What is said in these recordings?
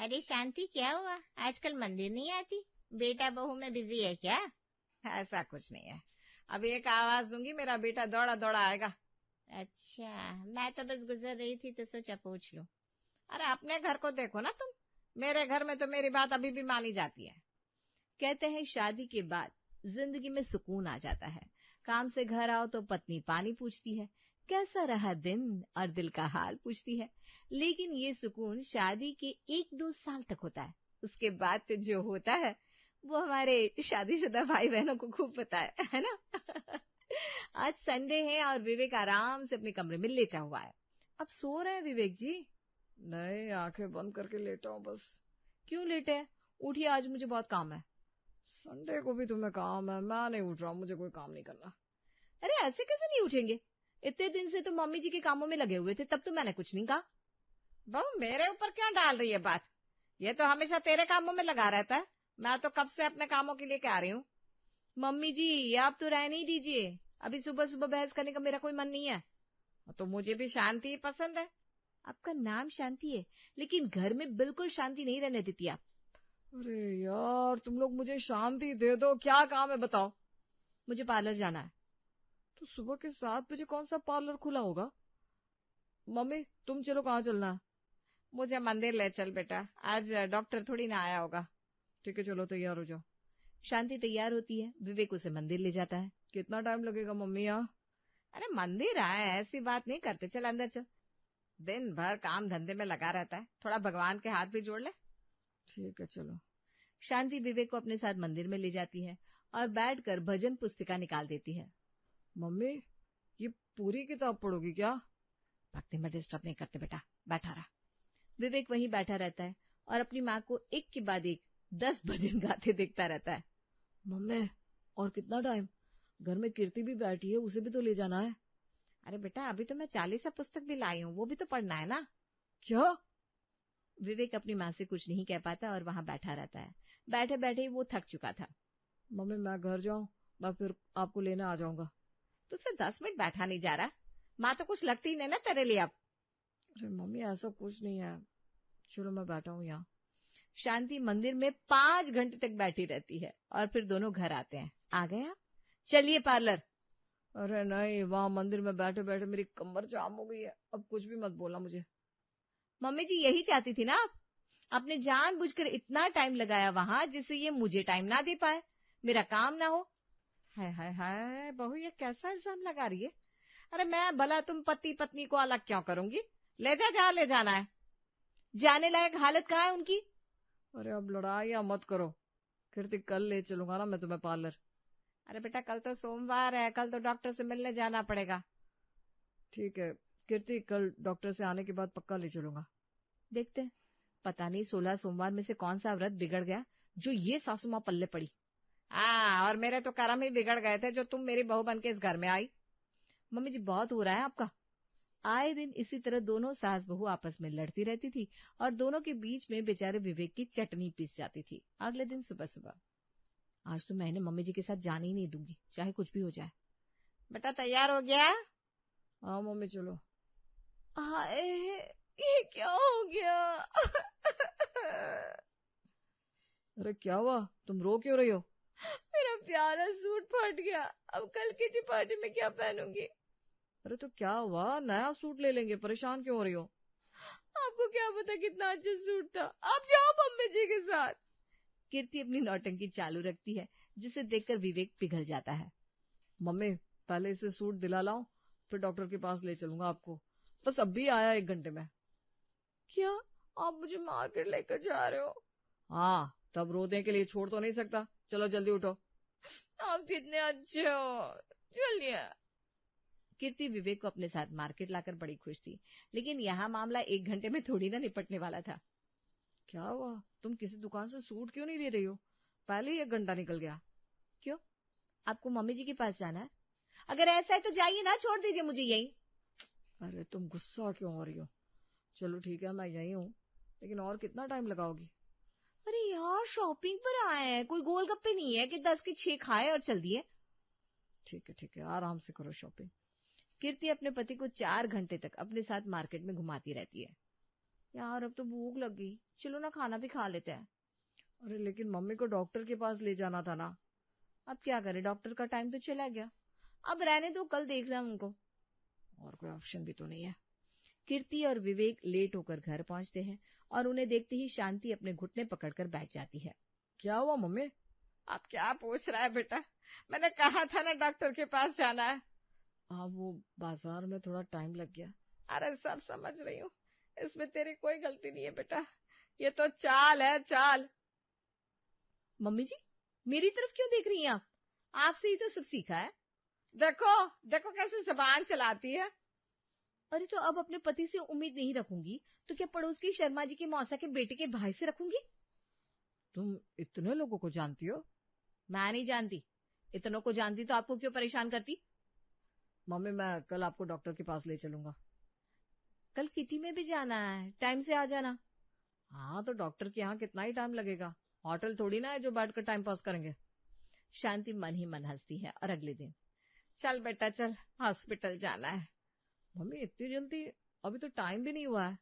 अरे शांति, क्या हुआ? आजकल मंदिर नहीं आती? बेटा बहू में बिजी है क्या? ऐसा कुछ नहीं है। अभी एक आवाज दूंगी, मेरा बेटा दौड़ा दौड़ा आएगा। अच्छा, मैं तो बस गुजर रही थी तो सोचा पूछ लूं। अरे अपने घर को देखो ना तुम, मेरे घर में तो मेरी बात अभी भी मानी जाती है। कहते हैं शादी के बाद जिंदगी में सुकून आ जाता है। काम से घर आओ तो पत्नी पानी पूछती है, कैसा रहा दिन, और दिल का हाल पूछती है। लेकिन ये सुकून शादी के 1-2 साल तक होता है। उसके बाद तो जो होता है वो हमारे शादीशुदा भाई बहनों को खूब पता है ना? आज संडे है और विवेक आराम से अपने कमरे में लेटा हुआ है। अब सो रहे हैं विवेक जी? नहीं, आंखें बंद करके लेटा हूं बस। क्यों लेटे हैं? उठिए, आज मुझे बहुत काम है। संडे को भी तुम्हें काम है? मैं नहीं उठ रहा हूं, मुझे कोई काम नहीं करना। अरे ऐसे कैसे नहीं उठेंगे? इतने दिन से तो मम्मी जी के कामों में लगे हुए थे, तब तो मैंने कुछ नहीं कहा। बहू मेरे ऊपर क्यों डाल रही है बात? ये तो हमेशा तेरे कामों में लगा रहता है। मैं तो कब से अपने कामों के लिए आ रही हूँ। मम्मी जी आप तो रहने ही दीजिए, अभी सुबह सुबह बहस करने का मेरा कोई मन नहीं है। तो मुझे भी शांति ही पसंद है। आपका नाम शांति है, लेकिन घर में बिल्कुल शांति नहीं रहने देती आप। अरे यार, तुम लोग मुझे शांति दे दो, क्या काम है बताओ? मुझे पार्लर जाना है। तो सुबह के 7 बजे कौन सा पार्लर खुला होगा? मम्मी तुम चलो, कहाँ चलना है? मुझे मंदिर ले चल बेटा, आज डॉक्टर थोड़ी ना आया होगा। ठीक है चलो, तैयार हो जाओ। शांति तैयार होती है, विवेक उसे मंदिर ले जाता है। कितना टाइम लगेगा मम्मी यहाँ? अरे मंदिर आए, ऐसी बात नहीं करते, चल अंदर चल। दिन भर काम धंधे में लगा रहता है, थोड़ा भगवान के हाथ भी जोड़ ले। ठीक है चलो। शांति विवेक को अपने साथ मंदिर में ले जाती है और बैठकर भजन पुस्तिका निकाल देती है। मम्मी ये पूरी किताब पढ़ोगी क्या? भक्ति में डिस्टर्ब नहीं करते बेटा, बैठा रहा। विवेक वहीं बैठा रहता है और अपनी माँ को एक के बाद एक 10 भजन गाते देखता रहता है। मम्मी और कितना टाइम? घर में कीर्ति भी बैठी है, उसे भी तो ले जाना है। अरे बेटा अभी तो मैं 40 पुस्तक भी लाई हूँ, वो भी तो पढ़ना है ना। क्या? विवेक अपनी माँ से कुछ नहीं कह पाता और वहां बैठा रहता है। बैठे बैठे वो थक चुका था। मम्मी मैं घर जाऊं, मैं फिर आपको लेने आ जाऊंगा। तुझसे 10 मिनट बैठा नहीं जा रहा, माँ तो कुछ लगती ही नहीं ना तेरे लिए अब। अरे मम्मी ऐसा कुछ नहीं है, चलो मैं बैठा हूँ यहाँ। शांति मंदिर में 5 घंटे तक बैठी रहती है और फिर दोनों घर आते हैं। आ गए आप, चलिए पार्लर। अरे नहीं, वहां मंदिर में बैठे बैठे मेरी कमर जाम हो गई है, अब कुछ भी मत बोला मुझे। मम्मी जी यही चाहती थी ना आप? आपने जानबूझकर इतना टाइम लगाया वहां जिससे ये मुझे टाइम ना दे पाए, मेरा काम ना हो। हाय हाय हाय, बहू ये कैसा इल्जाम लगा रही है? अरे मैं भला तुम पति पत्नी को अलग क्यों करूंगी? ले जा, जहां ले जाना है। जाने लायक हालत कहाँ है उनकी? अरे अब लड़ाइयां मत करो, कीर्ति कल ले चलूंगा ना मैं तुम्हें पार्लर। अरे बेटा कल तो सोमवार है, कल तो डॉक्टर से मिलने जाना पड़ेगा। ठीक है कीर्ति, कल डॉक्टर से आने के बाद पक्का ले चलूंगा। देखते हैं, पता नहीं 16 सोमवार में से कौन सा व्रत बिगड़ गया जो ये सासू माँ पल्ले पड़ी। हाँ, और मेरे तो कर्म ही बिगड़ गए थे जो तुम मेरी बहू बन के इस घर में आई। मम्मी जी बहुत हो रहा है आपका। आए दिन इसी तरह दोनों सास बहू आपस में लड़ती रहती थी और दोनों के बीच में बेचारे विवेक की चटनी पिस जाती थी। अगले दिन सुबह सुबह, आज तो मैं इन्हें मम्मी जी के साथ जाने ही नहीं दूंगी, चाहे कुछ भी हो जाए। बेटा तैयार हो गया? हाँ मम्मी चलो। हाय ये क्या हो गया? अरे क्या हुआ, तुम रो क्यों रही हो? मेरा प्यारा सूट फट गया, अब कल की पार्टी में क्या पहनूंगी? अरे तो क्या हुआ, नया सूट ले लेंगे, परेशान क्यों हो रही हो? आपको क्या पता कितना अच्छा सूट था, आप जाओ मम्मी जी के साथ। कीर्ति अपनी नौटंकी चालू रखती है जिसे देखकर विवेक पिघल जाता है। मम्मी पहले इसे सूट दिला लाओ, फिर डॉक्टर के पास ले चलूंगा आपको। बस अभी आया 1 घंटे में। क्या आप मुझे मार्केट लेकर जा रहे हो? हाँ, तब रोने के लिए छोड़ तो नहीं सकता, चलो जल्दी उठो। आप कितने अच्छे हो, चलिए। कीर्ति विवेक को अपने साथ मार्केट लाकर बड़ी खुश थी, लेकिन यहाँ मामला 1 घंटे में थोड़ी ना निपटने वाला था। क्या हुआ, तुम किसी दुकान से सूट क्यों नहीं ले रही हो? पहले ही 1 घंटा निकल गया। क्यों, आपको मम्मी जी के पास जाना है? अगर ऐसा है तो जाइए ना, छोड़ दीजिए मुझे यहीं। अरे तुम गुस्सा क्यों हो रही हो? चलो ठीक है मैं यहीं हूँ, लेकिन और कितना टाइम लगाओगी? अरे यार शॉपिंग पर आए हैं, कोई गोलगप्पे नहीं है कि 10 के 6 खाए और चल दिए। ठीक है आराम से करो शॉपिंग। कीर्ति अपने पति को 4 घंटे तक अपने साथ मार्केट में घुमाती रहती है। यार अब तो भूख लग गई, चलो ना खाना भी खा लेते हैं। अरे लेकिन मम्मी को डॉक्टर के पास ले जाना था ना। अब क्या करें, डॉक्टर का टाइम तो चला गया, अब रहने दो, कल देख रहे हैं उनको। और कोई ऑप्शन भी तो नहीं है। कीर्ति और विवेक लेट होकर घर पहुंचते हैं और उन्हें देखते ही शांति अपने घुटने पकड़कर बैठ जाती है। क्या हुआ मम्मी? आप क्या पूछ रहा है बेटा, मैंने कहा था ना डॉक्टर के पास जाना है। हाँ, वो बाजार में थोड़ा टाइम लग गया। अरे सब समझ रही हूँ, इसमें तेरी कोई गलती नहीं है बेटा, ये तो चाल है, चाल। मम्मी जी, मेरी तरफ क्यों देख रही हैं आप? आपसे ही तो सब सीखा है। देखो देखो कैसे जुबान चलाती है। अरे तो अब अपने पति से उम्मीद नहीं रखूंगी तो क्या पड़ोस की शर्मा जी के मौसा के बेटे के भाई से रखूंगी? तुम इतने लोगों को जानती हो? मैं नहीं जानती, इतनों को जानती तो आपको क्यों परेशान करती? मम्मी, मैं कल आपको डॉक्टर के पास ले चलूंगा। कल किटी में भी जाना है, टाइम से आ जाना। हाँ, तो डॉक्टर के यहाँ कितना ही टाइम लगेगा, होटल थोड़ी ना है जो बैठकर टाइम पास करेंगे। शांति मन ही मन हंसती है और अगले दिन, चल बेटा चल, हॉस्पिटल जाना है। मम्मी इतनी जल्दी? अभी तो टाइम भी नहीं हुआ है।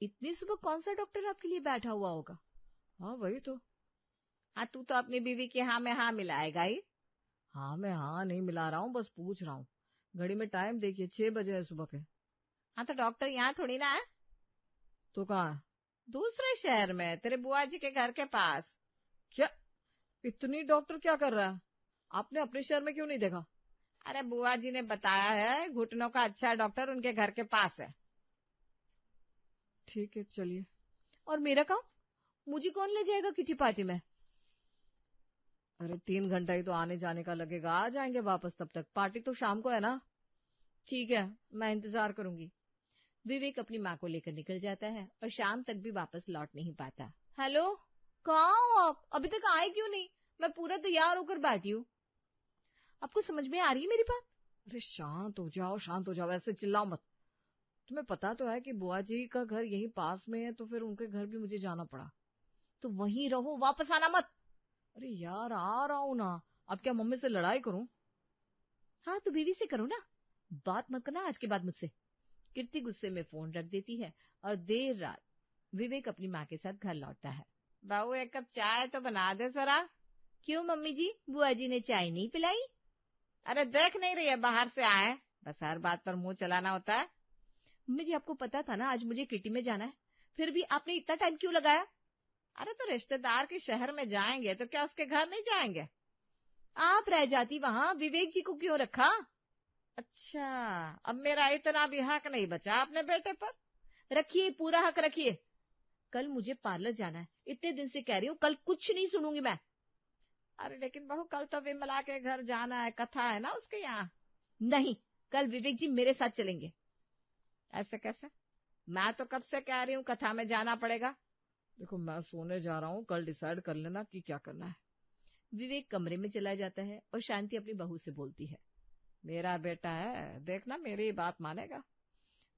इतनी सुबह कौन सा डॉक्टर आपके लिए बैठा हुआ होगा? हाँ वही तो। हाँ, तू तो अपनी बीवी के हाँ में हाँ मिलाएगा ही। हाँ, मैं हाँ नहीं मिला रहा हूँ, बस पूछ रहा हूँ। घड़ी में टाइम देखिए, 6 बजे है सुबह के। हाँ तो डॉक्टर यहाँ थोड़ी ना है, तो कहाँ है? दूसरे शहर में, तेरे बुआ जी के घर के पास। क्या? इतनी डॉक्टर क्या कर रहा है? आपने अपने शहर में क्यों नहीं देखा? अरे बुआ जी ने बताया है, घुटनों का अच्छा डॉक्टर उनके घर के पास है। ठीक है, चलिए। और मेरा काम, मुझे कौन ले जाएगा किटी पार्टी में? अरे 3 घंटा ही तो आने जाने का लगेगा, आ जाएंगे वापस, तब तक पार्टी तो शाम को है ना। ठीक है, मैं इंतजार करूंगी। विवेक अपनी माँ को लेकर निकल जाता है और शाम तक भी वापस लौट नहीं पाता। हेलो, कहाँ हो आप? अभी तक आए क्यों नहीं? मैं पूरा तैयार होकर बैठी हूँ। आपको समझ में आ रही है मेरी बात? अरे शांत हो जाओ, शांत हो जाओ, ऐसे चिल्लाओ मत। तुम्हें पता तो है कि बुआ जी का घर यहीं पास में है, तो फिर उनके घर भी मुझे जाना पड़ा। तो वहीं रहो, वापस आना मत। अरे यार, आ रहा हूं ना। अब क्या मम्मी से लड़ाई करूं? हाँ तो बीवी से करो ना, बात मत करना आज के बाद मुझसे। कीर्ति गुस्से में फोन रख देती है और देर रात विवेक अपनी माँ के साथ घर लौटता है। बहू एक कप चाय तो बना दे जरा। क्यों मम्मी जी, बुआ जी ने चाय नहीं पिलाई? अरे देख नहीं रही है, बाहर से आए, बस हर बात पर मुंह चलाना होता है। मम्मी जी, आपको पता था ना आज मुझे किटी में जाना है, फिर भी आपने इतना टाइम क्यों लगाया? अरे तो रिश्तेदार के शहर में जाएंगे तो क्या उसके घर नहीं जाएंगे? आप रह जाती वहां, विवेक जी को क्यों रखा? अच्छा, अब मेरा इतना भी हक नहीं बचा अपने बेटे पर? रखिए, पूरा हक रखिए। कल मुझे पार्लर जाना है, इतने दिन से कह रही हूँ, कल कुछ नहीं सुनूंगी मैं। अरे लेकिन बहू कल तो विमला के घर जाना है, कथा है ना उसके यहाँ। नहीं, कल विवेक जी मेरे साथ चलेंगे। ऐसे कैसे? मैं तो कब से कह रही हूँ कथा में जाना पड़ेगा। देखो, मैं सोने जा रहा हूँ, कल डिसाइड कर लेना कि क्या करना है। विवेक कमरे में चला जाता है और शांति अपनी बहू से बोलती है, मेरा बेटा है, देखना मेरी बात मानेगा।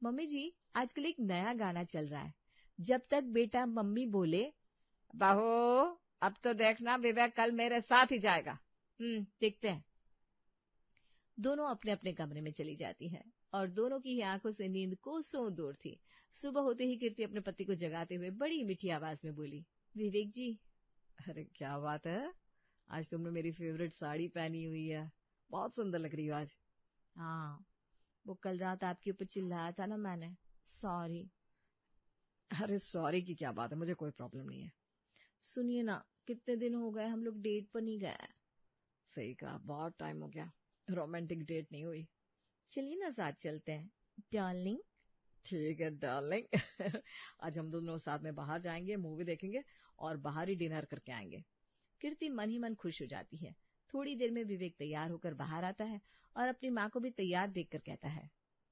मम्मी जी आजकल एक नया गाना चल रहा है, जब तक बेटा मम्मी बोले। बहू अब तो देखना विवेक कल मेरे साथ ही जाएगा। देखते हैं। दोनों अपने अपने कमरे में चली जाती हैं और दोनों की ही आंखों से नींद कोसों दूर थी। सुबह होते ही कीर्ति अपने पति को जगाते हुए बड़ी मीठी आवाज में बोली, विवेक जी। अरे क्या बात है, आज तुमने मेरी फेवरेट साड़ी पहनी हुई है, बहुत सुंदर लग रही हो आज। हाँ, वो कल रात आपके ऊपर चिल्लाया था ना मैंने, सॉरी। अरे सॉरी की क्या बात है, मुझे कोई प्रॉब्लम नहीं है। सुनिए ना, कितने दिन हो गए हम लोग डेट पर नहीं गए। सही कहा, बहुत टाइम हो गया, रोमांटिक डेट नहीं हुई। चलिए ना साथ चलते हैं डार्लिंग। ठीक है डार्लिंग। आज हम दोनों साथ में बाहर जाएंगे, मूवी देखेंगे और बाहर ही डिनर करके आएंगे। कीर्ति मन ही मन खुश हो जाती है। थोड़ी देर में विवेक तैयार होकर बाहर आता है और अपनी माँ को भी तैयार देखकर कहता है,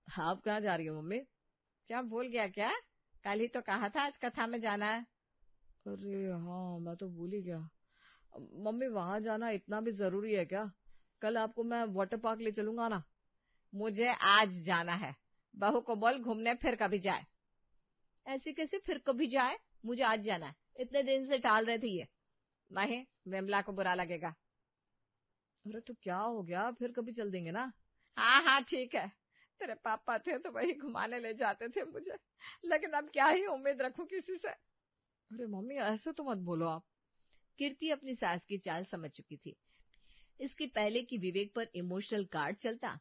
आप कहाँ जा रही हो मम्मी? क्या भूल गया क्या? कल ही तो कहा था आज कथा में जाना है। अरे हाँ, मैं तो भूल ही गया। मम्मी, वहां जाना इतना भी जरूरी है क्या? कल आपको मैं वाटर पार्क ले चलूंगा ना। मुझे आज जाना है, बहू को बोल घूमने फिर कभी जाए। ऐसे कैसे फिर कभी जाए, मुझे आज जाना है, इतने दिन से टाल रहे थे ये। नहीं, विमला को बुरा लगेगा। अरे तो क्या हो गया, फिर कभी चल देंगे ना। हाँ हाँ ठीक है, तेरे पापा थे तो वही घुमाने ले जाते थे मुझे, लेकिन अब क्या ही उम्मीद रखूं किसी से। अरे मम्मी ऐसे तो मत बोलो आप। कीर्ति अपनी सास की चाल समझ चुकी थी। इसके पहले कि विवेक पर इमोशनल कार्ड चलता,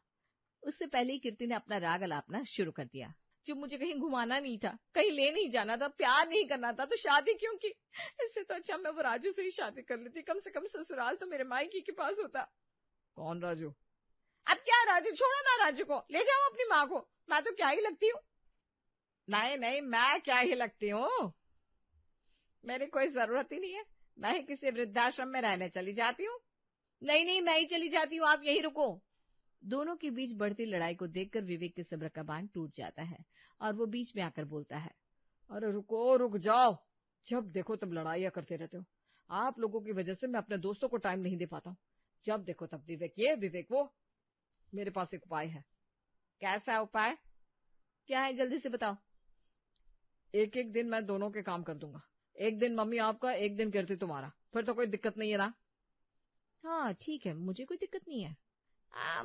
उससे पहले ही कीर्ति ने अपना राग अलापना शुरू कर दिया। जब मुझे कहीं घुमाना नहीं था, कहीं ले नहीं जाना था, प्यार नहीं करना था, तो शादी क्यों की? इससे तो अच्छा मैं वो राजू से ही शादी कर लेती, कम से कम ससुराल तो मेरे मायके के पास होता। कौन राजू? अब क्या राजू? छोड़ो ना राजू को, ले जाओ अपनी माँ को। मैं तो क्या ही लगती हूँ? नहीं नहीं, मैं क्या ही लगती हूँ? मेरी कोई जरूरत ही नहीं है, मैं ही किसी वृद्धाश्रम में रहने चली जाती हूँ। नहीं नहीं, मैं ही चली जाती हूँ, आप यही रुको। दोनों के बीच बढ़ती लड़ाई को देखकर विवेक के सब्र का बांध टूट जाता है और वो बीच में आकर बोलता है, अरे रुको, रुक जाओ। जब देखो तब लड़ाइयां करते रहते हो। आप लोगों की वजह से मैं अपने दोस्तों को टाइम नहीं दे पाता हूँ। जब देखो तब विवेक ये विवेक वो। मेरे पास एक उपाय है। कैसा उपाय? क्या है, जल्दी से बताओ। एक एक दिन मैं दोनों के काम कर दूंगा। एक दिन मम्मी आपका, एक दिन कीर्ति तुम्हारा। फिर तो कोई दिक्कत नहीं है ना? हाँ ठीक है, मुझे कोई दिक्कत नहीं है।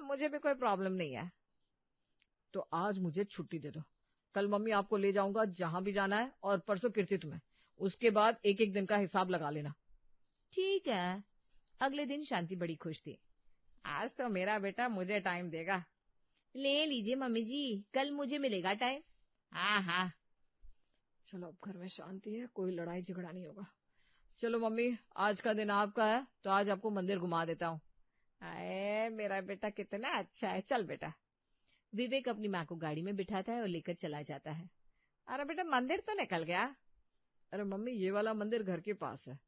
मुझे भी कोई प्रॉब्लम नहीं है। तो आज मुझे छुट्टी दे दो। कल मम्मी आपको ले जाऊंगा जहां भी जाना है, और परसों कीर्ति तुम्हें। उसके बाद एक एक दिन का हिसाब लगा लेना। ठीक है। अगले दिन शांति बड़ी खुश थी। आज तो मेरा बेटा मुझे टाइम देगा। ले लीजिए मम्मी जी, कल मुझे मिलेगा टाइम। हाँ हाँ। चलो अब घर में शांति है, कोई लड़ाई झगड़ा नहीं होगा। चलो मम्मी, आज का दिन आपका है तो आज आपको मंदिर घुमा देता हूँ। अरे मेरा बेटा कितना अच्छा है, चल बेटा। विवेक अपनी माँ को गाड़ी में बिठाता है और लेकर चला जाता है। अरे बेटा, मंदिर तो निकल गया। अरे मम्मी, ये वाला मंदिर घर के पास है,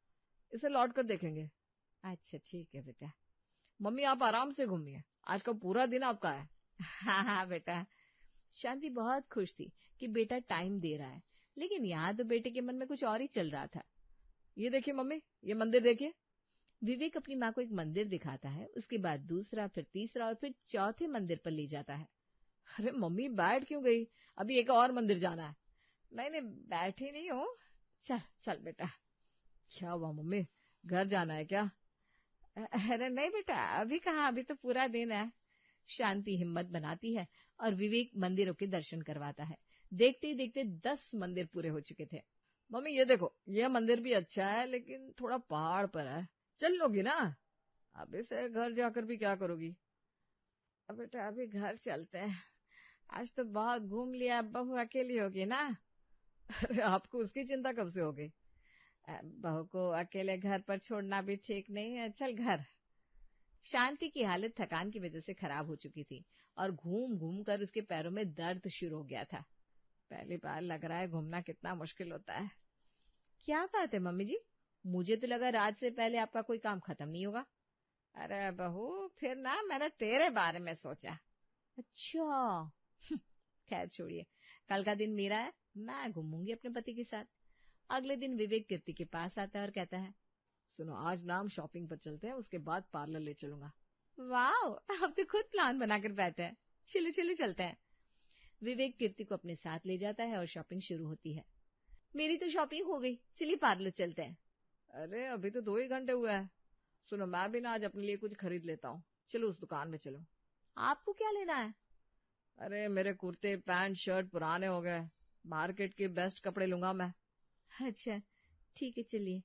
इसे लौट कर देखेंगे। अच्छा ठीक है बेटा। मम्मी आप आराम से घूमिए, आज का पूरा दिन आपका है। हाँ हाँ बेटा। शांति बहुत खुश थी कि बेटा टाइम दे रहा है, लेकिन यहाँ तो बेटे के मन में कुछ और ही चल रहा था। ये देखिए मम्मी, ये मंदिर देखिए। विवेक अपनी माँ को एक मंदिर दिखाता है, उसके बाद दूसरा, फिर तीसरा और फिर चौथे मंदिर पर ले जाता है। अरे मम्मी बैठ क्यों गई? अभी एक और मंदिर जाना है। नहीं नहीं, बैठी नहीं हूँ। चल चल बेटा। क्या हुआ मम्मी, घर जाना है क्या? अरे नहीं बेटा, अभी कहाँ, अभी तो पूरा दिन है। शांति हिम्मत बनाती है और विवेक मंदिरों के दर्शन करवाता है। देखते ही देखते 10 मंदिर पूरे हो चुके थे। मम्मी ये देखो, ये मंदिर भी अच्छा है लेकिन थोड़ा पहाड़ पर है। चल लोगी ना? अभी से घर जाकर भी क्या करोगी? अब बेटा अभी घर चलते हैं, आज तो बहुत घूम लिया। बहू अकेली होगी ना? अरे आपको उसकी चिंता कब से हो गई? बहू को अकेले घर पर छोड़ना भी ठीक नहीं है, चल घर। शांति की हालत थकान की वजह से खराब हो चुकी थी और घूम घूम कर उसके पैरों में दर्द शुरू हो गया था। पहली बार लग रहा है घूमना कितना मुश्किल होता है। क्या बात है मम्मी जी, मुझे तो लगा रात से पहले आपका कोई काम खत्म नहीं होगा। अरे बहू, फिर ना मैंने तेरे बारे में सोचा। अच्छा खैर छोड़िए, कल का दिन मेरा है, मैं घूमूंगी अपने पति के साथ। अगले दिन विवेक कीर्ति के पास आता है और कहता है, सुनो आज ना हम शॉपिंग पर चलते हैं, उसके बाद पार्लर ले चलूंगा। वाह, आप तो खुद प्लान बनाकर बैठे हैं। चलिए चलिए चलते हैं। विवेक कीर्ति को अपने साथ ले जाता है और शॉपिंग शुरू होती है। मेरी तो शॉपिंग हो गई, चलिए पार्लर चलते हैं। अरे अभी तो 2 ही घंटे हुए हैं। सुनो मैं भी ना आज अपने लिए कुछ खरीद लेता हूँ, चलो उस दुकान में चलो। आपको क्या लेना है? अरे मेरे कुर्ते पैंट शर्ट पुराने हो गए, मार्केट के बेस्ट कपड़े लूंगा मैं। अच्छा ठीक है, चलिए।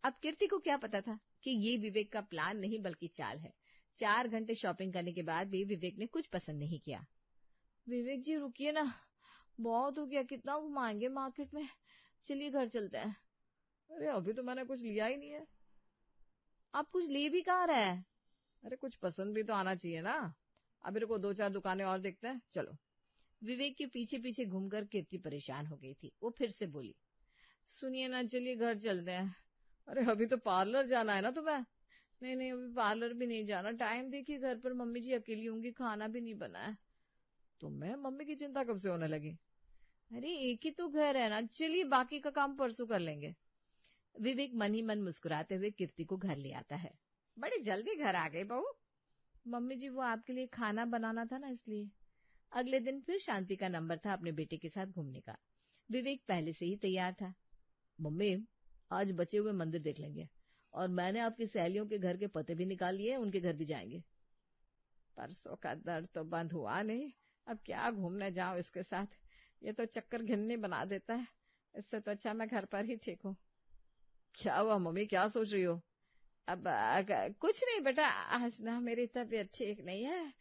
अब कीर्ति को क्या पता था कि ये विवेक का प्लान नहीं बल्कि चाल है। 4 घंटे शॉपिंग करने के बाद भी विवेक ने कुछ पसंद नहीं किया। विवेक जी रुकिए ना, बहुत हो गया, कितना घुमाएंगे मार्केट में, चलिए घर चलते हैं। अरे अभी तो मैंने कुछ लिया ही नहीं है। आप कुछ ले भी कहाँ रहे हैं? अरे कुछ पसंद भी तो आना चाहिए ना। अभी रुको 2-4 दुकानें और देखते हैं, चलो। विवेक के पीछे पीछे घूमकर कीर्ति परेशान हो गई थी। वो फिर से बोली, सुनिए ना, चलिए घर चलते हैं। अरे अभी तो पार्लर जाना है ना तुम्हें। नहीं नहीं, अभी पार्लर भी नहीं जाना, टाइम देखिए, घर पर मम्मी जी अकेली होंगी, खाना भी नहीं बना है। तो मैं मम्मी की चिंता कब से होने लगी? अरे एक ही तो घर है ना, चलिए बाकी का काम परसों कर लेंगे। विवेक मन ही मन मुस्कुराते हुए कीर्ति को घर ले आता है। बड़ी जल्दी घर आ गई बहू। मम्मी जी वो आपके लिए खाना बनाना था ना, इसलिए। अगले दिन फिर शांति का नंबर था अपने बेटे के साथ घूमने का। विवेक पहले से ही तैयार था। मम्मी आज बचे हुए मंदिर देख लेंगे, और मैंने आपकी सहेलियों के घर के पते भी निकाल लिए, उनके घर भी जाएंगे। परसों का दर्द तो बंद हुआ नहीं, अब क्या घूमने जाऊं इसके साथ, ये तो चक्कर घिन्नी बना देता है। इससे तो अच्छा मैं घर पर ही ठीक हूँ। क्या हुआ मम्मी, क्या सोच रही हो? अब कुछ नहीं बेटा, आज ना मेरी तबीयत ठीक नहीं है।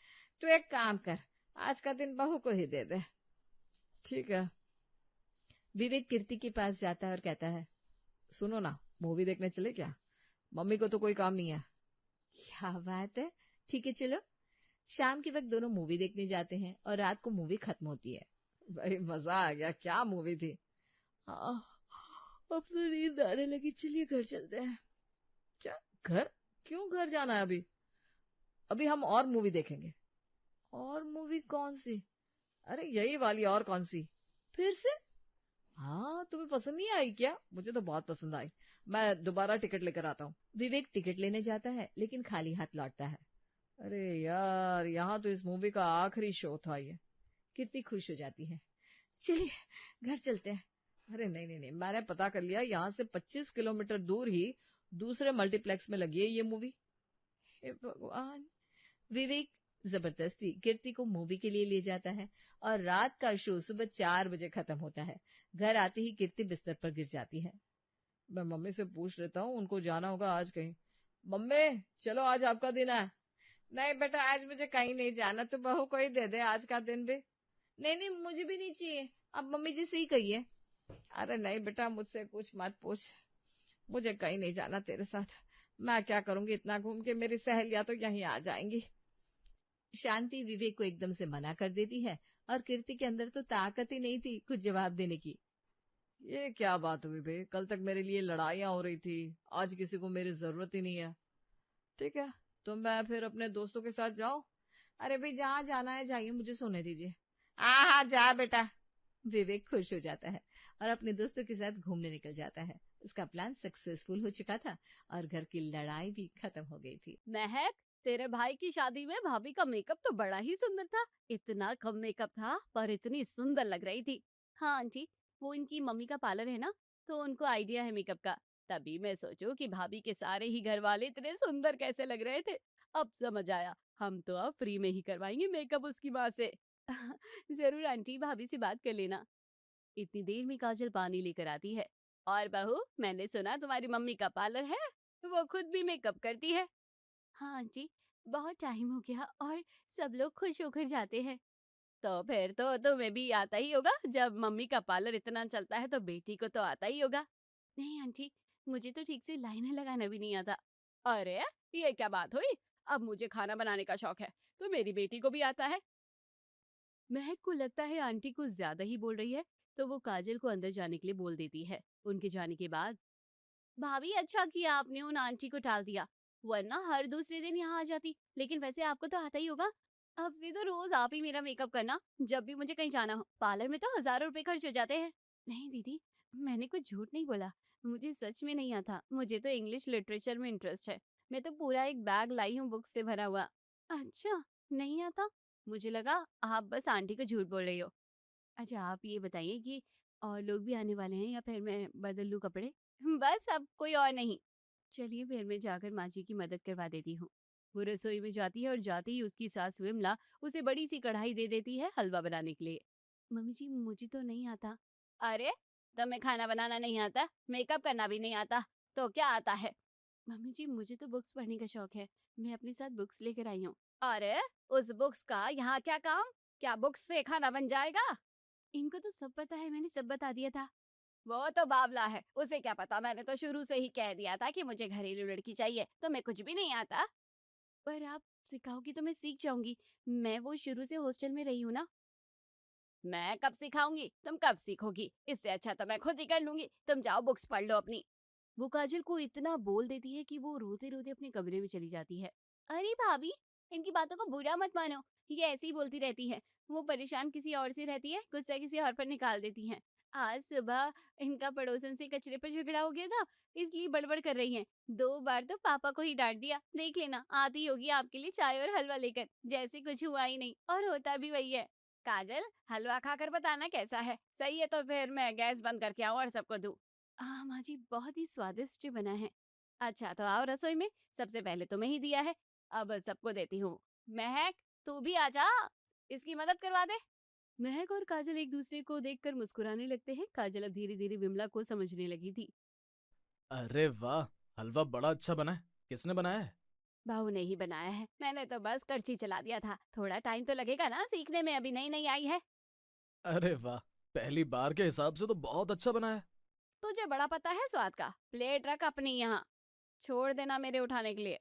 तू एक काम कर, आज का दिन बहू को ही दे दे। ठीक है। विवेक कीर्ति के पास जाता है और कहता है, सुनो ना, मूवी देखने चले क्या? मम्मी को तो कोई काम नहीं है। क्या बात है, ठीक है चलो। शाम के वक्त दोनों मूवी देखने जाते हैं और रात को मूवी खत्म होती है। भाई मजा आ गया, क्या मूवी थी? अब तो नींद आने लगी, चलिए घर चलते हैं। क्या घर? क्यों घर जाना है अभी? अभी हम और मूवी देखेंगे। और मूवी कौन सी? अरे यही वाली, और कौन सी? फिर से? हाँ, तुम्हें पसंद नहीं आई क्या? मुझे तो बहुत पसंद आई, मैं दोबारा टिकट लेकर आता हूँ। विवेक टिकट लेने जाता है लेकिन खाली हाथ लौटता है। अरे यार, यहाँ तो इस मूवी का आखिरी शो था ये। कीर्ति खुश हो जाती है, चलिए घर चलते हैं। अरे नहीं नहीं नहीं, मैंने पता कर लिया, यहाँ से 25 किलोमीटर दूर ही दूसरे मल्टीप्लेक्स में लगी है ये मूवी। हे भगवान। विवेक जबरदस्ती कीर्ति को मूवी के लिए ले जाता है और रात का शो सुबह 4 बजे खत्म होता है। घर आते ही कीर्ति बिस्तर पर गिर जाती है। मैं मम्मी से पूछ लेता हूँ, उनको जाना होगा आज कहीं। मम्मी चलो, आज आपका दिन है। नहीं बेटा, आज मुझे कहीं नहीं जाना, तू बहू को ही दे दे आज का दिन भी। नहीं नहीं, मुझे भी नहीं चाहिए, अब मम्मी जी से ही कहिए। अरे नहीं बेटा, मुझसे कुछ मत पूछ, मुझे कहीं नहीं जाना तेरे साथ। मैं क्या करूंगी इतना घूम के, मेरी सहेलियां तो यहीं आ जाएंगी। शांति विवेक को एकदम से मना कर देती है और कीर्ति के अंदर तो ताकत ही नहीं थी कुछ जवाब देने की। ये क्या बात हुई बे? कल तक मेरे लिए लड़ाइयां हो रही थी, आज किसी को मेरी जरूरत ही नहीं है। ठीक है, तो मैं फिर अपने दोस्तों के साथ जाऊं? अरे भाई, जहाँ जाना है जाइए, मुझे सोने दीजिए। हाँ हाँ जा बेटा। विवेक खुश हो जाता है और अपने दोस्तों के साथ घूमने निकल जाता है। उसका प्लान सक्सेसफुल हो चुका था और घर की लड़ाई भी खत्म हो गई थी। महक, तेरे भाई की शादी में भाभी का मेकअप तो बड़ा ही सुंदर था। इतना कम मेकअप था पर इतनी सुंदर लग रही थी। हाँ आंटी, वो इनकी मम्मी का पार्लर है ना, तो उनको आइडिया है मेकअप का। तभी मैं सोचूं कि भाभी के सारे ही घर वाले इतने सुंदर कैसे लग रहे थे। अब समझ आया, हम तो अब फ्री में ही करवाएंगे मेकअप उसकी माँ से। जरूर आंटी, भाभी से बात कर लेना। इतनी देर में काजल पानी लेकर आती है। और बहू, मैंने सुना तुम्हारी मम्मी का पार्लर है, वो खुद भी मेकअप करती है। हाँ आंटी, बहुत टाइम हो गया और सब लोग खुश होकर जाते हैं। तो फिर तो तुम्हें भी आता ही होगा, जब मम्मी का पार्लर इतना चलता है तो बेटी को तो आता ही होगा। नहीं आंटी, मुझे तो ठीक से लाइनर लगाना भी नहीं आता। अरे ये क्या बात हुई, अब मुझे खाना बनाने का शौक है तो मेरी बेटी को भी आता है। महक को लगता है आंटी कुछ ज्यादा ही बोल रही है, तो वो काजल को अंदर जाने के लिए बोल देती है। उनके जाने के बाद, भाभी अच्छा किया आपने उन आंटी को टाल दिया, वरना हर दूसरे दिन यहाँ आ जाती। लेकिन वैसे आपको तो आता ही होगा, अब से तो रोज आप ही मेरा मेकअप करना जब भी मुझे कहीं जाना हो। पार्लर में तो हजारों रुपए खर्च हो जाते हैं। नहीं दीदी, मैंने कुछ झूठ नहीं बोला, मुझे सच में नहीं आता। मुझे तो इंग्लिश लिटरेचर में इंटरेस्ट है, मैं तो पूरा एक बैग लाई हूँ बुक से भरा हुआ। अच्छा, नहीं आता? मुझे लगा आप बस आंटी को झूठ बोल रही हो। अच्छा आप ये बताइए कि और लोग भी आने वाले हैं या फिर मैं बदल लूँ कपड़े? बस अब कोई और नहीं। चलिए फिर मैं जाकर माँ जी की मदद करवा देती हूँ। वो रसोई में जाती है और जाते ही उसकी सास विमला उसे बड़ी सी कढ़ाई दे देती है हलवा बनाने के लिए। मम्मी जी, मुझे तो नहीं आता। अरे, तुम्हें खाना बनाना नहीं आता, मेकअप करना भी नहीं आता, तो क्या आता है? मम्मी जी, मुझे तो बुक्स पढ़ने का शौक है, मैं अपने साथ बुक्स लेकर आई हूँ। अरे, उस बुक्स का यहाँ क्या काम? क्या बुक्स से खाना बन जाएगा? इनको तो सब पता है, मैंने सब बता दिया था। वो तो बावला है, उसे क्या पता, मैंने तो शुरू से ही कह दिया था कि मुझे घरेलू लड़की चाहिए, तुम्हें कुछ भी नहीं आता। पर आप सिखाओगी तो मैं सीख जाऊंगी, मैं वो शुरू से हॉस्टल में रही हूँ ना। मैं कब सिखाऊंगी, तुम कब सीखोगी? इससे अच्छा तो मैं खुद ही कर लूंगी, तुम जाओ बुक्स पढ़ लो अपनी। वो काजल को इतना बोल देती है कि वो रोते रोते अपने कमरे में चली जाती है। अरे भाभी, इनकी बातों को बुरा मत मानो, ये ऐसे ही बोलती रहती है। वो परेशान किसी और से रहती है, गुस्सा किसी और पर निकाल देती है। आज सुबह इनका पड़ोसन से कचरे पर झगड़ा हो गया था, इसलिए बड़बड़ कर रही हैं। 2 बार तो पापा को ही डांट दिया। देख लेना, आती होगी आपके लिए चाय और हलवा लेकर, जैसे कुछ हुआ ही नहीं, और होता भी वही है। काजल, हलवा खाकर बताना कैसा है, सही है तो फिर मैं गैस बंद करके आऊँ और सबको दूँ। हाँ माँ जी, बहुत ही स्वादिष्ट बना है। अच्छा तो आओ रसोई में, सबसे पहले तुम्हें ही दिया है, अब सबको देती हूँ। महक, तू भी आजा, इसकी मदद करवा दे। महक और काजल एक दूसरे को देखकर मुस्कुराने लगते हैं। काजल अब धीरे धीरे विमला को समझने लगी थी। अरे वाह, हलवा बड़ा अच्छा बना है। किसने बनाया है? बहू ने ही बनाया है, मैंने तो बस करछी चला दिया था। थोड़ा टाइम तो लगेगा ना सीखने में, अभी नई नई आई है। अरे वाह, पहली बार के हिसाब से तो बहुत अच्छा बना है। तुझे बड़ा पता है स्वाद का। प्लेट रख अपनी यहाँ, छोड़ देना मेरे उठाने के लिए।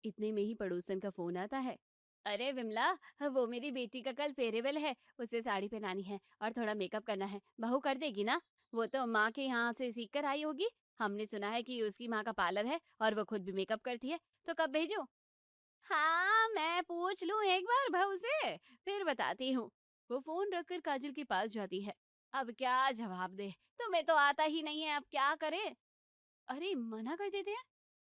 इतने में ही पड़ोसन का फोन आता है। अरे विमला, वो मेरी बेटी का कल फेयरवेल है, उसे साड़ी पहनानी है और थोड़ा मेकअप करना है। बहू कर देगी ना? वो तो माँ के यहाँ से सीख कर आई होगी। हमने सुना है कि उसकी माँ का पार्लर है और वो खुद भी मेकअप करती है। तो कब भेजूं? हाँ, मैं पूछ लूं एक बार बहू से, फिर बताती हूँ। वो फोन रखकर काजल के पास जाती है। अब क्या जवाब दे, तुम्हें तो आता ही नहीं है, अब क्या करे? अरे मना कर देते हैं।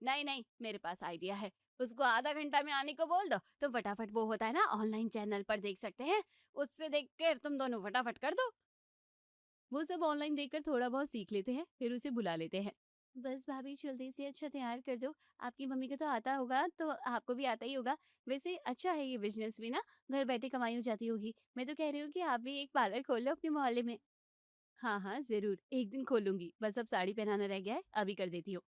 नहीं नहीं, मेरे पास आइडिया है। उसको आधा घंटा में आने को बोल दो, तो फटाफट वो होता है ना ऑनलाइन चैनल पर देख सकते हैं, उससे देख कर तुम दोनों फटाफट कर दो। वो सब ऑनलाइन देखकर थोड़ा बहुत सीख लेते हैं, फिर उसे बुला लेते हैं। बस भाभी जल्दी से अच्छा तैयार कर दो। आपकी मम्मी को तो आता होगा तो आपको भी आता ही होगा। वैसे अच्छा है ये बिजनेस भी ना, घर बैठे कमाई हो जाती होगी। मैं तो कह रही हूँ कि आप भी एक पार्लर खोल लो अपने मोहल्ले में। हाँ हाँ जरूर, एक दिन खोलूंगी। बस अब साड़ी पहनाना रह गया है, अभी कर देती हूँ।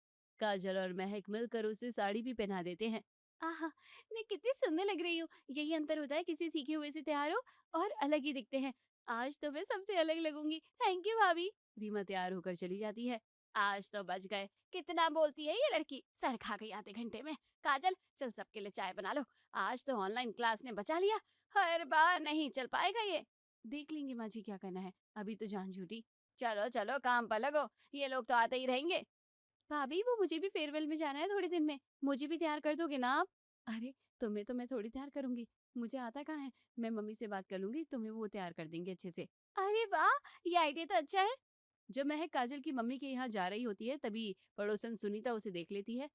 काजल और महक मिलकर उसे साड़ी भी पहना देते हैं। आहा, मैं कितनी सुंदर लग रही हूँ। यही अंतर होता है किसी सीखे हुए से तैयार हो और अलग ही दिखते हैं। आज तो मैं सबसे अलग लगूंगी। थैंक यू भाभी। रीमा तैयार होकर चली जाती है। आज तो बच गए। कितना बोलती है ये लड़की, सर खा गई आधे घंटे में। काजल चल सबके लिए चाय बना लो। आज तो ऑनलाइन क्लास ने बचा लिया, हर बार नहीं चल पाएगा ये। देख लेंगे माँ जी क्या करना है, अभी तो जान झूठी। चलो चलो काम पर लगो, ये लोग तो आते ही रहेंगे। भाभी वो मुझे भी फेयरवेल में जाना है थोड़े दिन में, मुझे भी तैयार कर दोगे ना आप? अरे तुम्हें तो मैं थोड़ी तैयार करूंगी, मुझे आता कहाँ है। मैं मम्मी से बात कर लूंगी, तुम्हें वो तैयार कर देंगे अच्छे से। अरे वाह, ये आइडिया तो अच्छा है। जब महक काजल की मम्मी के यहाँ जा रही होती है तभी पड़ोसन सुनीता उसे देख लेती है।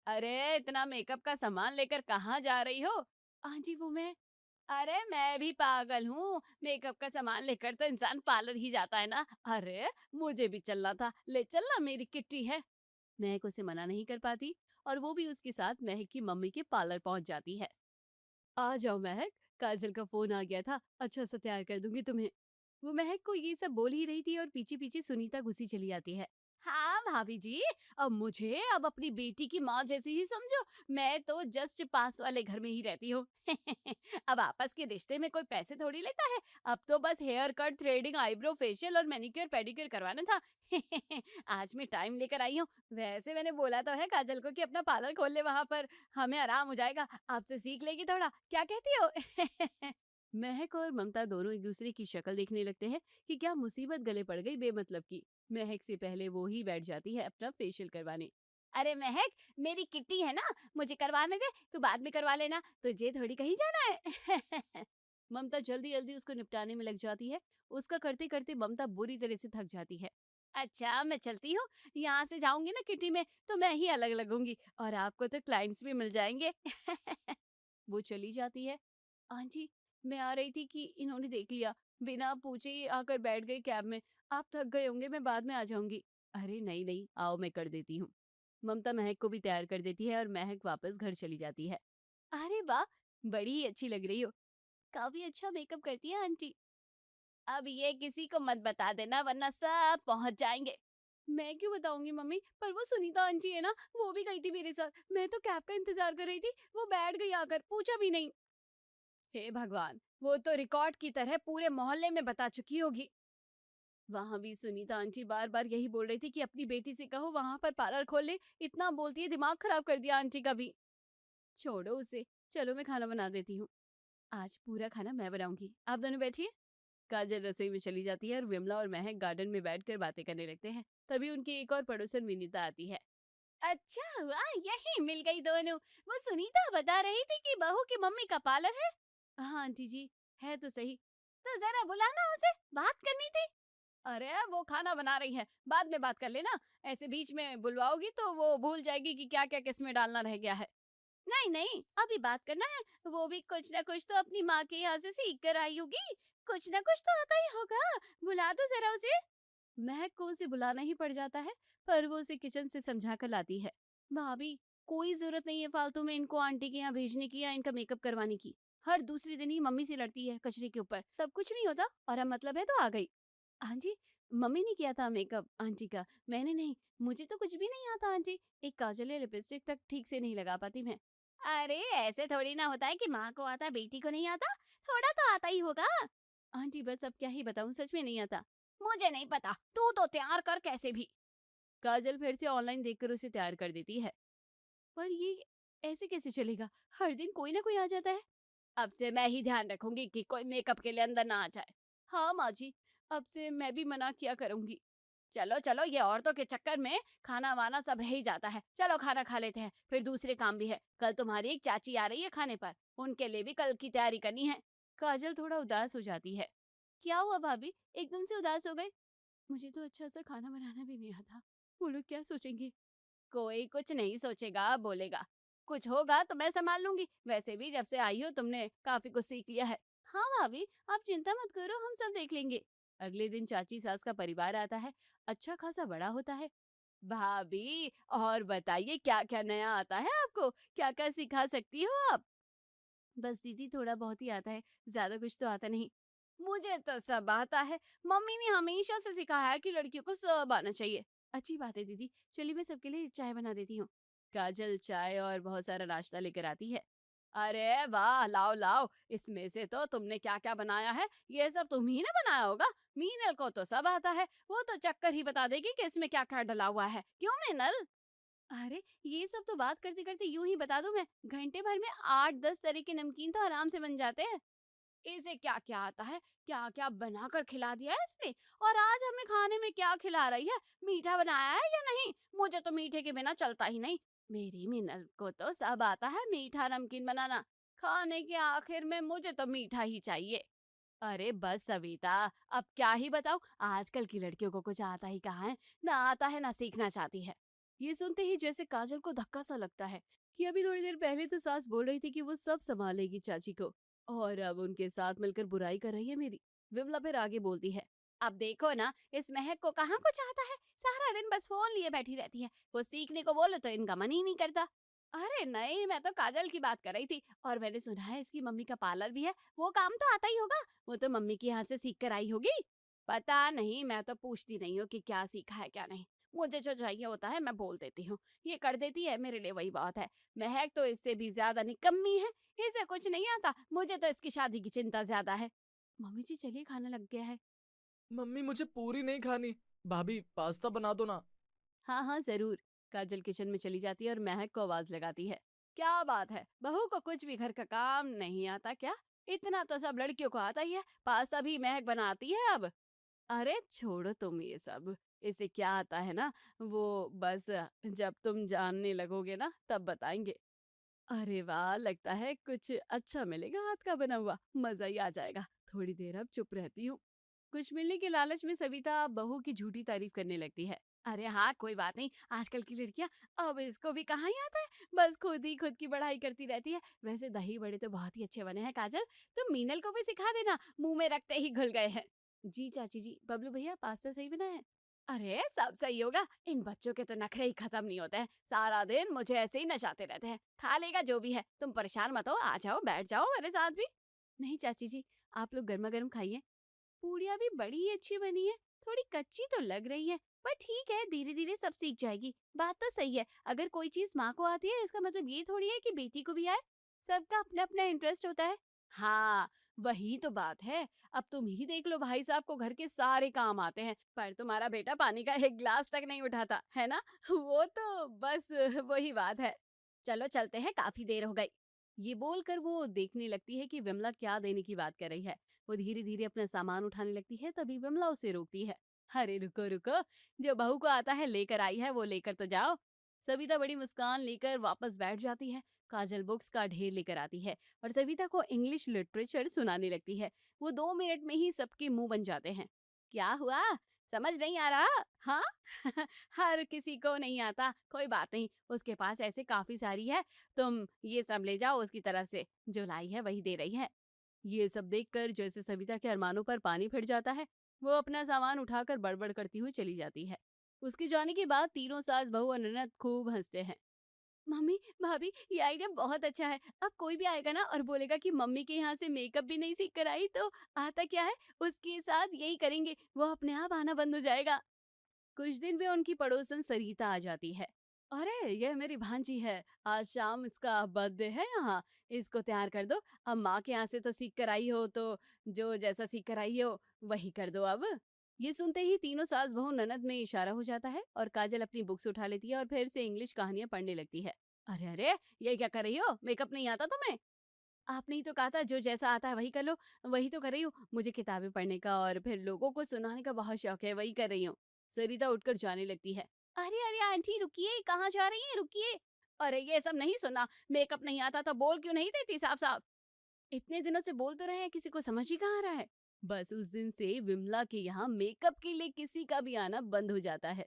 अरे इतना मेकअप का सामान लेकर कहाँ जा रही हो? हाँ जी वो मैं, अरे मैं भी पागल हूँ, मेकअप का सामान लेकर तो इंसान पार्लर ही जाता है ना। अरे मुझे भी चलना था, ले चलना, मेरी किट्टी है। महक उसे मना नहीं कर पाती और वो भी उसके साथ महक की मम्मी के पार्लर पहुंच जाती है। आ जाओ महक, काजल का फोन आ गया था, अच्छा सा तैयार कर दूंगी तुम्हें। वो महक को ये सब बोल ही रही थी और पीछे पीछे सुनीता घुसी चली आती है। हाँ भाभी जी, अब मुझे अब अपनी बेटी की माँ जैसी ही समझो। मैं तो जस्ट पास वाले घर में ही रहती हूँ। अब आपस के रिश्ते में कोई पैसे थोड़ी लेता है। अब तो बस hair cut, threading, eyebrow, facial और मैनिक्योर पेडिक्योर करवाना था। आज मैं टाइम लेकर आई हूँ। वैसे मैंने बोला तो है काजल को कि अपना पार्लर खोल ले, वहां पर हमें आराम हो जाएगा, आपसे सीख लेगी थोड़ा, क्या कहती हो? महक और ममता दोनों एक दूसरे की शक्ल देखने लगते हैं कि क्या मुसीबत गले पड़ गई बेमतलब की। महक से पहले वो ही बैठ जाती है अपना फेशियल करवाने। अरे महक, मेरी किट्टी है ना, मुझे करवाने दे, तू बाद में करवा लेना, तुझे थोड़ी कहीं जाना है। ममता जल्दी जल्दी उसको निपटाने में लग जाती है। उसका करते करते ममता बुरी तरह से थक जाती है। अच्छा मैं चलती हूँ, यहाँ से जाऊंगी ना किटी में तो मैं ही अलग लगूंगी और आपको तो क्लाइंट्स भी मिल जाएंगे। वो चली जाती है। आंटी, मैं आ रही थी कि इन्होंने देख लिया, बिना पूछे ही आकर बैठ गई कैब में। आप थक गए होंगे, मैं बाद में आ जाऊंगी। अरे नहीं नहीं, आओ मैं कर देती हूँ। ममता महक को भी तैयार कर देती है और महक वापस घर चली जाती है। अरे वाह, बड़ी ही अच्छी लग रही हो, काफी अच्छा मेकअप करती है आंटी। अब ये किसी को मत बता देना वरना सब पहुंच जाएंगे। मैं क्यों बताऊंगी मम्मी, पर वो सुनीता आंटी है ना, वो भी गई थी मेरे साथ। मैं तो कैब का इंतजार कर रही थी, वो बैठ गई आकर, पूछा भी नहीं। हे भगवान, वो तो रिकॉर्ड की तरह पूरे मोहल्ले में बता चुकी होगी। वहां भी सुनीता आंटी बार बार यही बोल रही थी कि अपनी बेटी से कहो वहां पर पार्लर खोल ले, इतना बोलती है, दिमाग खराब कर दिया आंटी का भी। छोड़ो उसे, चलो मैं खाना बना देती हूँ। आज पूरा खाना मैं बनाऊंगी, आप दोनों बैठिए। काजल रसोई में चली जाती है और विमला और महक गार्डन में बैठकर बातें करने लगते हैं। तभी उनकी एक और पड़ोसन विनीता आती है। अच्छा हुआ यही मिल गई दोनों। वो सुनीता बता रही थी कि बहू की मम्मी का पार्लर है। हाँ आंटी जी, है तो सही। तो जरा बुलाना उसे, बात करनी थी। अरे वो खाना बना रही है, बाद में बात कर लेना। ऐसे बीच में बुलवाओगी तो वो भूल जाएगी कि क्या क्या किसमें डालना रह गया है। नहीं नहीं, अभी बात करना है। वो भी कुछ ना कुछ तो अपनी माँ के यहाँ से सीख कर आई होगी, कुछ ना कुछ तो आता ही होगा। बुला दो जरा उसे। महक को उसे बुलाना ही पड़ जाता है, पर वो उसे किचन से समझा कर लाती है। भाभी, कोई जरूरत नहीं है फालतू में इनको आंटी के यहाँ भेजने की या इनका मेकअप करवाने की। हर दूसरे दिन ही मम्मी से लड़ती है कचरे के ऊपर, तब कुछ नहीं होता और अब मतलब है तो आ गई। आंटी, मम्मी ने किया था मेकअप आंटी का, मैंने नहीं। मुझे तो कुछ भी नहीं आता आंटी, एक काजल या लिपस्टिक तक ठीक से नहीं लगा पाती मैं। अरे ऐसे थोड़ी ना होता है कि माँ को आता बेटी को नहीं आता, थोड़ा तो आता ही होगा। आंटी बस अब क्या ही बताऊं, सच में नहीं आता। मुझे नहीं पता, तू तो तैयार कर कैसे भी। काजल फिर से ऑनलाइन देखकर उसे तैयार कर देती है। पर ये ऐसे कैसे चलेगा, हर दिन कोई ना कोई आ जाता है। अब से मैं ही ध्यान रखूंगी कि कोई मेकअप के लिए अंदर ना आ जाए। हाँ माँ जी, अब से मैं भी मना किया करूंगी। चलो चलो, ये औरतों के चक्कर में खाना वाना सब रह ही जाता है। चलो खाना खा लेते हैं, फिर दूसरे काम भी है। कल तुम्हारी एक चाची आ रही है खाने पर, उनके लिए भी कल की तैयारी करनी है। काजल थोड़ा उदास हो जाती है। क्या हुआ भाभी, एकदम से उदास हो गए? मुझे तो अच्छा सा खाना बनाना भी नहीं आता, वो लोग क्या सोचेंगे? कोई कुछ नहीं सोचेगा, बोलेगा। कुछ होगा तो मैं संभाल लूंगी, वैसे भी जब से आई हो तुमने काफी कुछ सीख लिया है। हाँ भाभी, आप चिंता मत करो, हम सब देख लेंगे। अगले दिन चाची सास का परिवार आता है, अच्छा खासा बड़ा होता है। भाभी और बताइए, क्या क्या नया आता है आपको, क्या क्या सिखा सकती हो आप? बस दीदी थोड़ा बहुत ही आता है, ज्यादा कुछ तो आता नहीं। मुझे तो सब आता है, मम्मी ने हमेशा से सिखाया है कि लड़कियों को सब आना चाहिए। अच्छी बात है दीदी, चलिए मैं सबके लिए चाय बना देती हूँ। काजल चाय और बहुत सारा नाश्ता लेकर आती है। अरे वाह, लाओ लाओ, इसमें से तो तुमने क्या क्या बनाया है, ये सब तुम ही ने बनाया होगा। मीनल को तो सब आता है, वो तो चक्कर ही बता देगी कि इसमें क्या क्या डला हुआ है, क्यों मीनल? अरे ये सब तो बात करते करते यूं ही बता दूं मैं, घंटे भर में 8-10 तरह के नमकीन तो आराम से बन जाते हैं। इसे क्या क्या आता है, क्या क्या बनाकर खिला दिया है इसने, और आज हमें खाने में क्या खिला रही है, मीठा बनाया है या नहीं? मुझे तो मीठे के बिना चलता ही नहीं। मेरी मिनल को तो सब आता है मीठा नमकीन बनाना, खाने के आखिर में मुझे तो मीठा ही चाहिए। अरे बस सविता, अब क्या ही बताऊं, आजकल की लड़कियों को कुछ आता ही कहाँ है, ना आता है ना सीखना चाहती है। ये सुनते ही जैसे काजल को धक्का सा लगता है कि अभी थोड़ी देर पहले तो सास बोल रही थी कि वो सब संभालेगी चाची को, और अब उनके साथ मिलकर बुराई कर रही है मेरी। विमला फिर आगे बोलती है, अब देखो ना, इस महक को कहाँ कुछ आता है, सारा दिन बस फोन लिए बैठी रहती है, वो सीखने को बोलो तो इनका मन ही नहीं करता। अरे नहीं, मैं तो काजल की बात कर रही थी, और मैंने सुना है इसकी मम्मी का पार्लर भी है, वो काम तो आता ही होगा, वो तो मम्मी के यहाँ से सीख कर आई होगी। पता नहीं, मैं तो पूछती नहीं हूँ कि क्या सीखा है क्या नहीं, मुझे जो चाहिए होता है मैं बोल देती हूँ, ये कर देती है, मेरे लिए वही बहुत है। महक तो इससे भी ज्यादा निकम्मी है, इसे कुछ नहीं आता, मुझे तो इसकी शादी की चिंता ज्यादा है। मम्मी जी चलिए, खाना लग गया है। मम्मी मुझे पूरी नहीं खानी, भाभी पास्ता बना दो ना। हाँ हाँ जरूर। काजल किचन में चली जाती है और महक को आवाज लगाती है। क्या बात है, बहू को कुछ भी घर का काम नहीं आता क्या? इतना तो सब लड़कियों को आता ही है, पास्ता भी महक बनाती है अब। अरे छोड़ो तुम ये सब, इसे क्या आता है ना, वो बस जब तुम जानने लगोगे ना तब बताएंगे। अरे वाह, लगता है कुछ अच्छा मिलेगा हाथ का बना हुआ, मजा ही आ जाएगा। थोड़ी देर अब चुप रहती हूँ। कुछ मिलने के लालच में सविता बहू की झूठी तारीफ करने लगती है। अरे हाँ, कोई बात नहीं, आजकल की लड़कियां, अब इसको भी कहाँ ही आता है, बस खुद ही खुद की बढ़ाई करती रहती है। वैसे दही बड़े तो बहुत ही अच्छे बने हैं काजल, तुम मीनल को भी सिखा देना, मुंह में रखते ही घुल गए हैं। जी चाची जी। बबलू भैया पास्ता सही बना है? अरे सब सही होगा, इन बच्चों के तो नखरे ही खत्म नहीं होते हैं, सारा दिन मुझे ऐसे ही नचाते रहते हैं। खा लेगा जो भी है, तुम परेशान मत हो, आ जाओ बैठ जाओ मेरे साथ भी। नहीं चाची जी, आप लोग गर्मा गर्म खाइए। पूड़ियाँ भी बड़ी ही अच्छी बनी है, थोड़ी कच्ची तो लग रही है, पर ठीक है, धीरे धीरे सब सीख जाएगी। बात तो सही है, अगर कोई चीज माँ को आती है इसका मतलब ये थोड़ी है कि बेटी को भी आए, सबका अपना अपना इंटरेस्ट होता है। हाँ, वही तो बात है। अब तुम ही देख लो, भाई साहब को घर के सारे काम आते हैं, पर तुम्हारा बेटा पानी का एक गिलास तक नहीं उठाता है ना। वो तो बस वही बात है। चलो चलते हैं, काफी देर हो गई। ये बोलकर वो देखने लगती है कि विमला क्या देने की बात कर रही है। वो धीरे धीरे अपना सामान उठाने लगती है, तभी विमला उसे रोकती है। अरे रुको रुको, जो बहू को आता है लेकर आई है वो लेकर तो जाओ। सविता बड़ी मुस्कान लेकर वापस बैठ जाती है। काजल बुक्स का ढेर लेकर आती है और सविता को इंग्लिश लिटरेचर सुनाने लगती है। वो 2 मिनट में ही सबके मुंह बन जाते हैं। क्या हुआ, समझ नहीं आ रहा? हाँ हर किसी को नहीं आता, कोई बात नहीं, उसके पास ऐसे काफी सारी है, तुम ये सब ले जाओ उसकी तरफ से, जो लाई है वही दे रही है। ये सब देखकर जैसे सविता के अरमानों पर पानी फिर जाता है, वो अपना सामान उठाकर बड़बड़ करती हुई चली जाती है। उसके जाने के बाद तीनों सास बहू और ननद खूब हंसते हैं। मम्मी भाभी ये आइडिया बहुत अच्छा है। अब कोई भी आएगा ना और बोलेगा कि मम्मी के यहाँ से मेकअप भी नहीं सीख कर आई, तो आता क्या है उसके साथ यही करेंगे, वो अपने आप आना बंद हो जाएगा। कुछ दिन में उनकी पड़ोसन सरिता आ जाती है। अरे ये मेरी भांजी है, आज शाम इसका बर्थडे है यहाँ, इसको तैयार कर दो। अब माँ के यहाँ से तो सीख कर आई हो, तो जो जैसा सीख कर आई हो वही कर दो अब। ये सुनते ही तीनों सास बहू ननद में इशारा हो जाता है और काजल अपनी बुक्स उठा लेती है और फिर से इंग्लिश कहानियां पढ़ने लगती है। अरे अरे, ये क्या कर रही हो? मेकअप नहीं आता तुम्हें? आपने ही तो कहा था जो जैसा आता है वही कर लो। वही तो कर रही हूँ। मुझे किताबें पढ़ने का और फिर लोगों को सुनाने का बहुत शौक है, वही कर रही हूँ। सरिता उठकर जाने लगती है। अरे अरे आंटी रुकिए, कहाँ जा रही हैं? रुकिए। अरे ये सब नहीं सुना, मेकअप नहीं आता तो बोल क्यों नहीं देती साफ साफ? इतने दिनों से बोल तो रहे हैं, किसी को समझ ही कहाँ आ रहा है। बस उस दिन से विमला के यहाँ मेकअप के लिए किसी का भी आना बंद हो जाता है।